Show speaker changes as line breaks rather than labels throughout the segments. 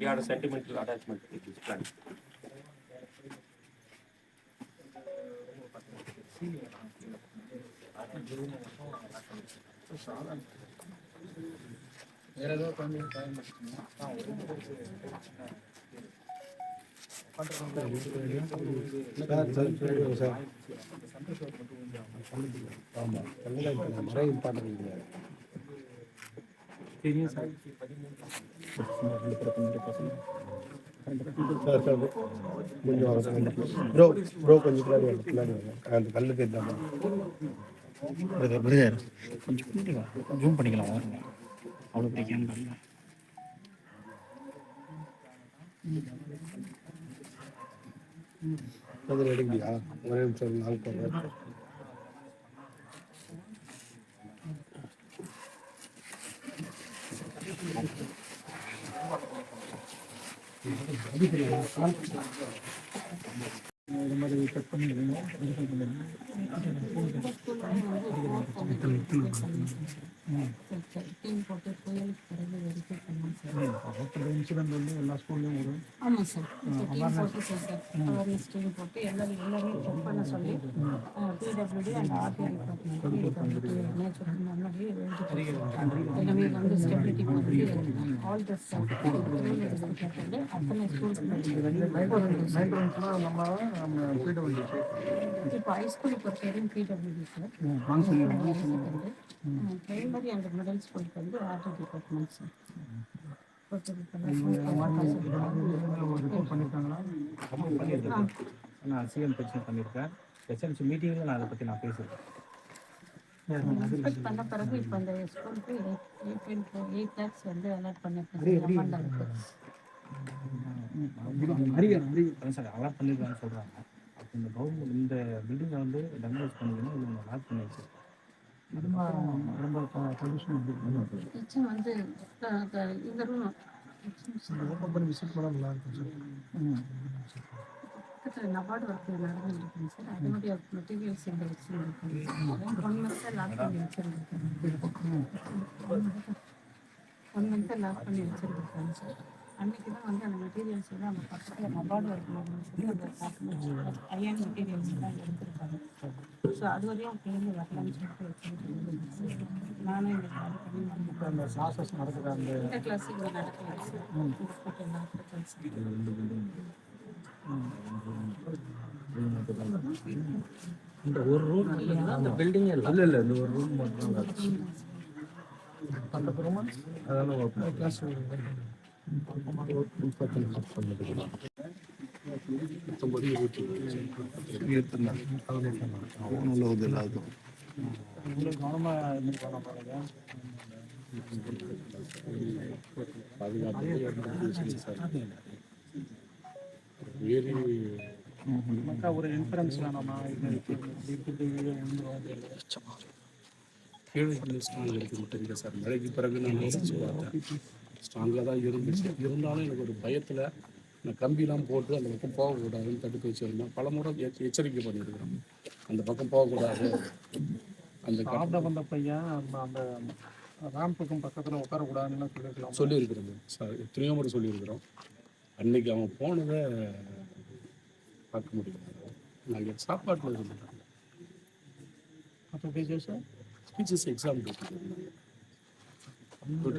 We had a sentimental attachment with this plant.
Bro கொஞ்சம் பின்னாடி அந்த கல்லு தெரியாம
கொஞ்சம் ஜூம் பண்ணிக்கலாம் வாருங்க. அவ்வளோ பெரிய கேமரா இல்லை.
அது ரெடிங்களா? ஒரே நிமிஷம் நாள் போடுறேன்.
இது மாதிரி கட் பண்ணிடுங்க. இன்சிடென்ட் வந்து எல்லா ஸ்கூல்லையும் வரும்.
ஆமாம் சார். அவேர்னஸ் டீம் போட்டு எல்லாமே செக் பண்ண சொல்லி பிடபிள்யூடி அண்ட் ஆர்டிஐ எல்லாமே வந்து ஸ்டெபிலிட்டி பண்ணி ஆல் த அத்தனை இப்போ ஹைஸ்கூல் பொறுத்த வரையும் PWD sir. Primary and middle ஸ்கூலுக்கு வந்து ஆர்டி டிபார்ட்மெண்ட் சார்.
நான் சிஎம் பிரச்சனை பண்ணியிருக்கேன். எஸ்எம்சி மீட்டிங்கில் நான் அதை பற்றி நான் பேசுகிறேன்.
இன்ஸ்பெக்ட் பண்ண பிறகு இப்போ அந்த ஸ்கூலுக்கு 8 lakhs வந்து அலாட் பண்ணியிருக்கேன்.
சார் அலாட் பண்ணியிருக்கான்னு சொல்கிறாங்க. அப்போ இந்த கவர்மெண்ட் இந்த பில்டிங்கை வந்து டெமாலிஷ் பண்ணிக்கணும். இல்லை லாக் பண்ணி வச்சு
வந்து இந்த ரூம்
விசிட் பண்ண நல்லா இருக்கும் சார்.
பக்கத்தில் நபார்டு ஒர்க் நடந்துட்டு இருக்குங்க சார். அதனுடைய மெட்டீரியல்ஸ் எங்கே வச்சுருக்கேன். 1 month லாக் பண்ணி வச்சுருக்கேன். 1 month லாக் பண்ணி வச்சுருக்கேன் சார். அன்றைக்கி தான் வந்து அந்த மெட்டீரியல்ஸ் வந்து அந்த பக்கத்தில் நபார்டு ஒர்க் அந்த ஐயன் மெட்டீரியல்ஸ் தான் எடுத்துருக்காங்க. ஸோ அது வரையும் பிள்ளைங்க வரலாம்னு சொல்லிட்டு வச்சுருக்கேன். நானும் இந்த
அந்த ப்ராசஸ் நடக்குது.
இந்த கிளாஸ் இங்கே நடக்கலாம் சார்.
இந்த ஒரு ரூம் அந்த பில்டிங் இல்லை இந்த ஒரு ரூம் மட்டும் பக்கத்து ரூமா அதெல்லாம் கிளாஸ் ஒரு இன்ஃபரன்ஸ் வேணாமா?
கீழே ஸ்ட்ராங் இருக்குது தெரியல சார். மழைக்கு பிறகு நான் யோசிச்சு பார்த்தேன், ஸ்ட்ராங்காக தான் இருந்துச்சு. இருந்தாலும் எனக்கு ஒரு பயத்தில் நான் கம்பிலாம் போட்டு அந்த பக்கம் போகக்கூடாதுன்னு தடுத்து வச்சுருந்தேன். பல முறை எச்சரிக்கை பண்ணியிருக்கிறோம், அந்த பக்கம் போகக்கூடாது. அந்த
சாப்பிட வந்த பையன் அந்த ராம்புக்கும் பக்கத்தில் உட்காரக்கூடாதுன்னு
சொல்லியிருக்கிறோம் சார். எத்தனையோ முறை சொல்லியிருக்கிறோம். அன்னைக்கு அவன் போனதை பார்க்க முடியும். நாங்கள் சாப்பாட்டில் இருந்துட்டோம்.
அப்போ டீச்சர்ஸ்
எக்ஸாம்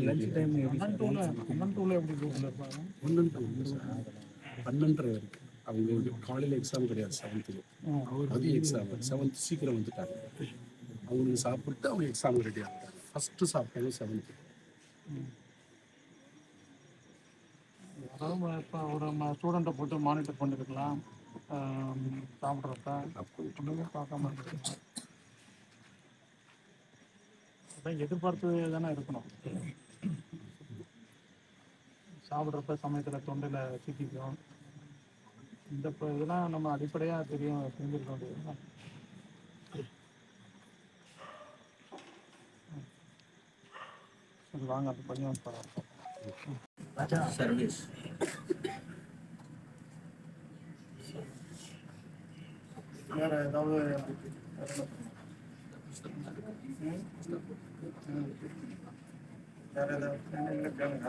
லஞ்ச் டைம் 12 எப்படி குரூப்பில் இருப்பாங்க?
12:30 வரைக்கும். அவங்க காலையில் எக்ஸாம் கிடையாது. 7th மதியம் எக்ஸாம். 7th சீக்கிரம் வந்துட்டாங்க. அவங்களுக்கு சாப்பிட்டு அவங்க எக்ஸாம் ரெடி ஆகிட்டாங்க. ஃபஸ்ட்டு சாப்பிட்டாங்க 7th.
இப்போ ஒரு ஸ்டூடெண்ட்டை போட்டு மானிட்டர் பண்ணிருக்கலாம் சாப்பிட்றப்ப. ஒன்றுமே பார்க்காம இருக்கு. அதான் எதிர்பார்ப்பு தானே இருக்கணும். சாப்பிட்றப்ப சமயத்தில் தொண்டையில் சிக்கிக்கும். இந்த இப்போ இதெல்லாம் நம்ம அடிப்படையாக தெரிஞ்சிருக்க வேண்டியது. சரி வாங்க அது பண்ணி
சர்வீஸ்
வேறு ஏதாவது வேறு ஏதாவது கேளுங்க.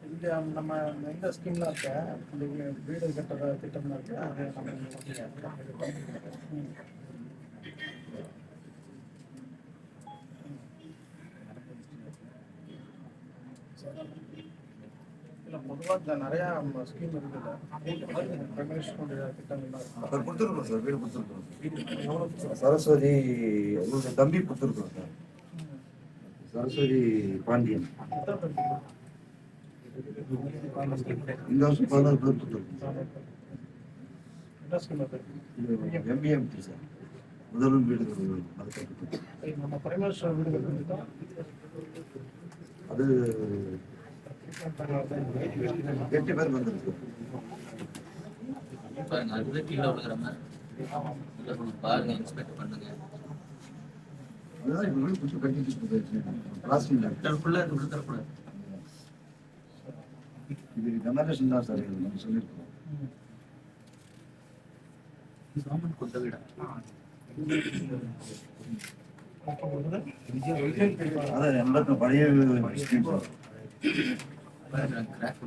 இந்த நம்ம எந்த ஸ்கீம்லாம் இருக்க இந்த வீடு கட்டுற திட்டம்லாம் இருக்கு அதை நம்ம இல்லை பொதுவாக நிறையா ஸ்கீம் இருக்குது பிரமேஷ்னுடைய திட்டங்கள்லாம் இருக்கு.
கொடுத்துருக்கோம் சார், வீடு கொடுத்துருக்கோம். சரஸ்வதி உங்களுடைய தம்பி கொடுத்துருக்கோம் சார், சரஸ்வதி பாண்டியன். இந்த வருஷம் 16 பேர் கொடுத்துருக்கோம்.
என்ன ஸ்கீம் அது?
எம்பிஎம்டி சார், முதலும் வீடு அது
நம்ம பிரமேஷ் வீடு கட்டுறதுக்கா
அது 8 பேர் வந்துருக்கு.
பாருங்க, அது கீழே விழுகிற மாதிரி பாருங்க, இன்ஸ்பெக்ட் பண்ணுங்க.
அதுதான் இப்போ வீடு கொஞ்சம் கட்டிட்டு போயிடுச்சு பிளாஸ்டிக்
ஃபுல்லாக இது விழுத்தரக்கூடாது.
இது கமர்ஷன் தான் சார், இது நம்ம சொல்லியிருக்கோம்.
கவர்மெண்ட் கொடுத்த வீடா?
அதான் எல்லாத்தையும் பழைய ஸ்கீம் சார்.
கிராக்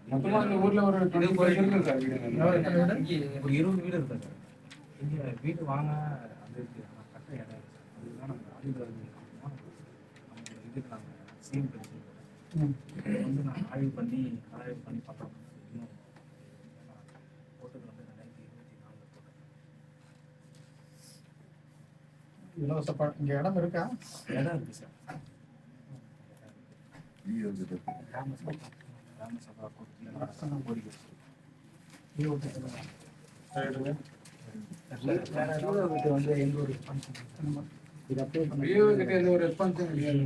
மொத்தமாக இந்த ஊரில் ஒரு 20 இருக்கு சார் வீடு.
ஒரு 20 வீடு இருக்கு சார். இங்கே வீடு வாங்க அது இருக்கு, ஆனால் கட்ட இடம் இருக்கு சார். அதுதான் நம்ம ஆய்வு நம்ம இதுக்கு நாங்கள் சீம் படிச்சிருக்கோம். இதை வந்து நான் ஆய்வு பண்ணி பார்த்தோம். இன்னும் போட்டது வந்து 2024 போட்டது.
இலவச இங்கே இடம் இருக்கா?
இடம் இருக்கு சார்.
கிராம
சபா கோரிக்கை
வீடு வந்து எங்க ஒரு இது அப்படியே
வியோகிட்ட எந்த ஒரு ரெஸ்பான்ஸும் கிடையாது.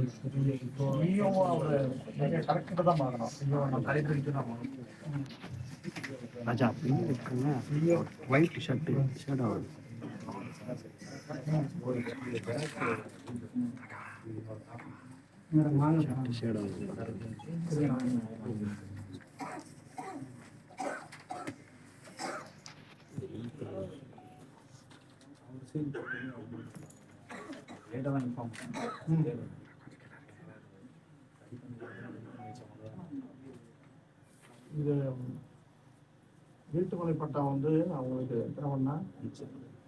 நீயும் அவர் கரெக்டாக தான் பார்க்கணும். ஐயோ நம்ம
கலெக்டருக்கு தான் போகணும்.
ராஜா அப்படின்னு இருக்குங்க. ஒயிட் ஷர்ட்டு ஷேட் ஆகுது. ஷேட் ஆகுது.
லேட்டாக தான் இன்ஃபார்ம்
இது வீட்டுமனை பட்டா வந்து அவங்களுக்கு எத்தனை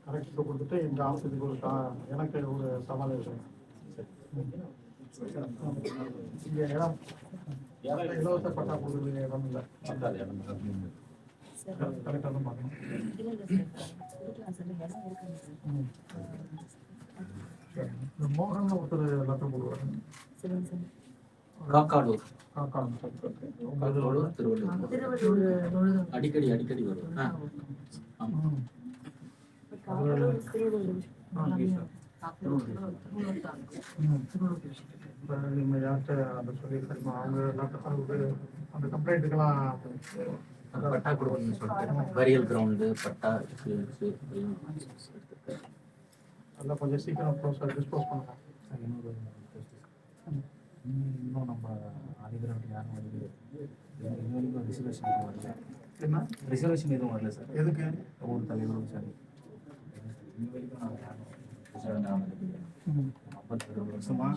கரெக்டாக கொடுத்துட்டு எங்கள் ஆஃபீஸுக்கு ஒரு எனக்கு ஒரு சவால் இருக்கு. இங்கே இடம் இலவச பட்டா கொடுக்குறது இடம் இல்லை. கரெக்டாக தான் பார்க்கணும். மோகன் ஒருத்தர் எல்லாத்தையும் கொடுக்குறாரு.
காக்காடூர்,
காக்காடு.
திருவள்ளூர் அடிக்கடி வரும். ஆமாம்,
இப்போ நீங்கள் யார்கிட்ட அதை சொல்லியிருக்கோம், அவங்க எல்லாத்துக்கும் அந்த கம்ப்ளைண்ட்டுக்கெல்லாம்
பட்டா கொடுக்கணும்னு சொல்லிட்டு பரியல் கிரவுண்டு பட்டா
அதெல்லாம் கொஞ்சம் சீக்கிரம் ப்ரோசஸ் டிஸ்போஸ் பண்ணலாம்.
இன்னும் நம்ம அதிகாரம் யாரும் வந்து இது வரைக்கும் ரிசர்வேஷன் எதுவும் வரல.
என்ன
ரிசர்வேஷன் எதுவும் வரல சார்.
எதுக்கு?
ஒவ்வொரு தலைவரும் சரி இது வரைக்கும் நாங்கள் யாரும் 52 வருஷமா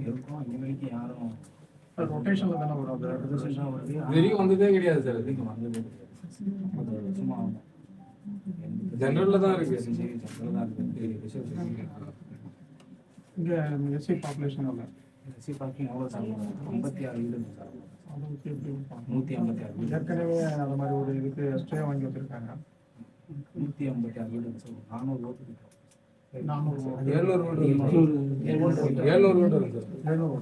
இருக்கோம். இது வரைக்கும் யாரும்
ரொட்டேஷனில் தானே வரும். அது
ரிசர்வேஷன் வருது.
இது வரைக்கும் வந்ததே கிடையாது சார்.
இது வரைக்கும் வந்ததே கிடையாது. 50 வருஷமா
ஜெனரலில் தான் இருக்கு.
ஜெனரல் தான் இருக்குது. ரிசர்வேஷன்
இங்கே எஸ்சி பாப்புலேஷன் இல்லை.
எஸ்சி பார்க்கிங் எவ்வளோ சார்? 56 வீடு இருக்கு சார்.
அதுக்கு எப்படி இருப்பாங்க?
156 வீடு.
ஏற்கனவே அந்த மாதிரி ஒரு இதுக்கு ஸ்டே வாங்கி வச்சுருக்காங்க.
156 வீடு இருக்கு சார். 400 ஓட்டு
400
700 வீடு இருக்கு சார். 700 வீடு இருக்கு சார்.
700